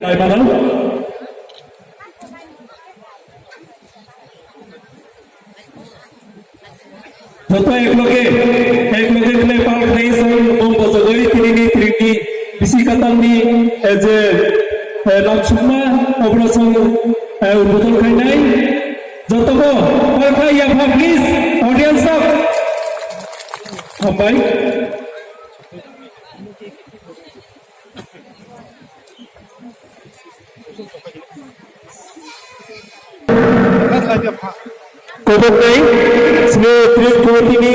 Kaimanan. Contoh ek loge kle pal kai sang bom bosogoi trini bisi katang ni je nam sukma operasyon urbotol kai nai joto ko pal kai ya please audience of hambai kodok nai sme trik ini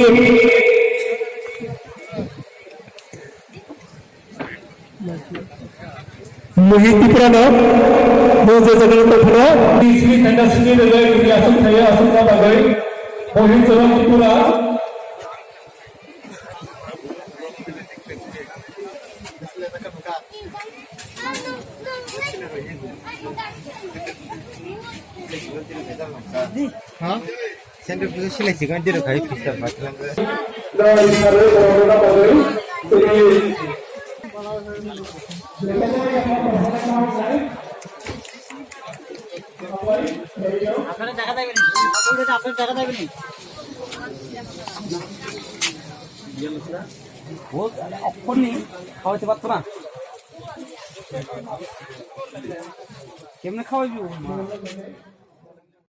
Mohiti Prana Moje Jagannath Phura Dismi Tanda Sini Legai Dunia Asal Thaya Asal Ka Bagai Mohit Jalan Pura हाँ centre position ले chicken दे रखा है Fisher मतलब dari Sarwe Corona Bagai আপনারা টাকা দেবেন আপনারা টাকা দেবেন ও অক্ষর নেই খাওয়াতে পারতো না কেমনে খাওয়াইবো